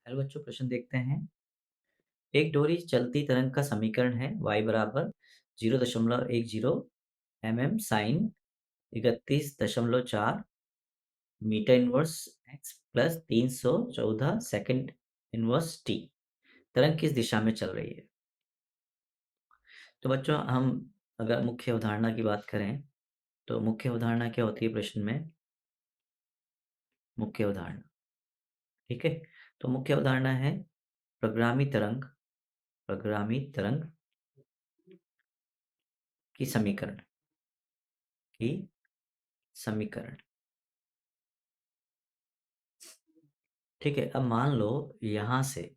Hello बच्चों, प्रश्न देखते हैं। एक डोरी चलती तरंग का समीकरण है y बराबर 0.10 mm sine 31.4 metre inverse x plus 314 second inverse t। तरंग किस दिशा में चल रही है? तो बच्चों, हम अगर मुख्य अवधारणा की बात करें तो मुख्य अवधारणा क्या होती है प्रश्न में? मुख्य अवधारणा, ठीक है। तो मुख्य अवधारणा है प्रोग्रामी तरंग की समीकरण। ठीक है। अब मान लो यहाँ से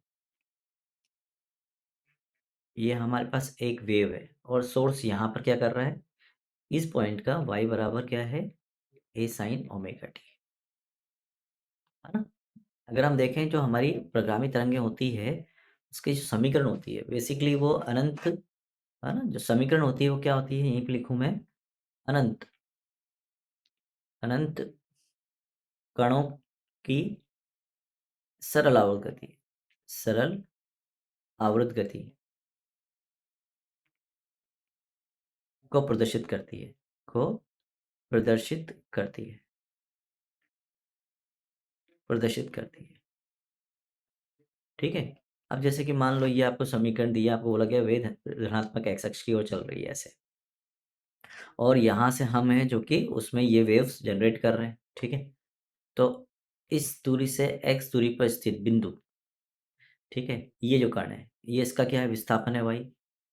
ये हमारे पास एक वेव है और सोर्स यहाँ पर क्या कर रहा है? इस पॉइंट का y बराबर क्या है? a साइन ओमेगा टी, है ना। अगर हम देखें जो हमारी प्रगामी तरंगें होती है उसकी जो समीकरण होती है बेसिकली वो अनंत, है ना। जो समीकरण होती है वो क्या होती है? यहीं पे लिखूं मैं, अनंत अनंत कणों की सरल आवर्त गति को प्रदर्शित करती है। ठीक है। अब जैसे कि मान लो ये आपको समीकरण दिया, आपको बोला गया वेग धनात्मक एक्स अक्ष की ओर चल रही है ऐसे, और यहाँ से हम हैं जो कि उसमें ये वेव्स जनरेट कर रहे हैं। ठीक है। तो इस दूरी से एक्स दूरी पर स्थित बिंदु, ठीक है, ये जो कण है ये इसका क्या है? विस्थापन है वाई।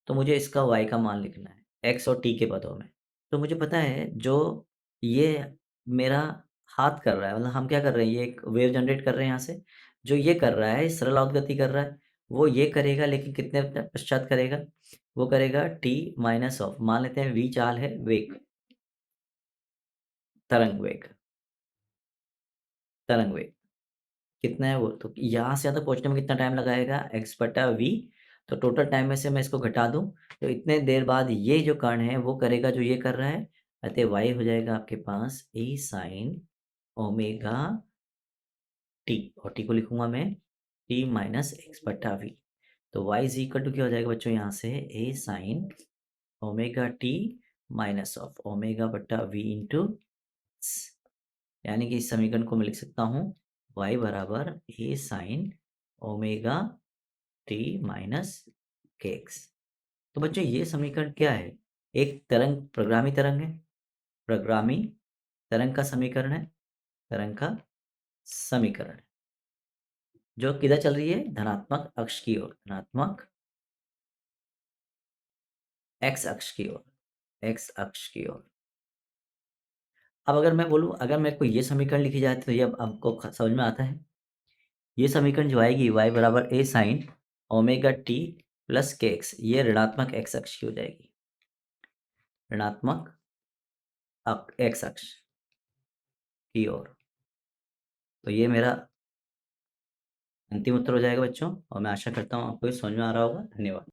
तो मुझे इसका वाई का मान लिखना है एक्स और टी के पदों में। तो मुझे पता है जो ये मेरा हाथ कर रहा है, मतलब हम क्या कर रहे हैं, ये एक वेव जनरेट कर रहे हैं यहाँ से। जो ये कर रहा है, सरल गति कर रहा है, वो ये करेगा लेकिन कितने पश्चात करेगा? वो करेगा टी माइनस ऑफ, मान लेते हैं वी चाल है वेग, तरंग वेग कितना है वो? तो यहाँ से यहाँ तक पहुँचने में कितना टाइम लगाएगा? एक्स बटा वी। तो टोटल टाइम में से मैं इसको घटा दूं तो इतने देर बाद ये जो कण है वो करेगा जो ये कर रहा है, अतः वाई हो जाएगा आपके पास ए साइन ओमेगा टी, और टी को लिखूंगा मैं टी माइनस एक्स बटा वी। तो वाई इज इक्वल टू क्या हो जाएगा बच्चों? यहाँ से A sine omega t minus of omega बटा वी इंटू, यानी कि इस समीकरण को मैं लिख सकता हूँ y बराबर ए साइन ओमेगा टी माइनस के एक्स। तो बच्चों ये समीकरण क्या है? एक प्रोग्रामी तरंग है, प्रोग्रामी तरंग का समीकरण है, तरंग का समीकरण है जो किधर चल रही है? धनात्मक अक्ष की ओर, धनात्मक एक्स अक्ष की ओर। अब अगर मैं बोलूं, अगर मेरे को ये समीकरण लिखी जाए तो ये अब आपको समझ में आता है। ये समीकरण जो आएगी y बराबर ए साइन ओमेगा टी प्लस के एक्स, ये ऋणात्मक एक्स अक्ष की हो जाएगी, ऋणात्मक एक्स अक्ष की ओर। तो ये मेरा अंतिम उत्तर हो जाएगा बच्चों, और मैं आशा करता हूँ आपको ये समझ में आ रहा होगा। धन्यवाद।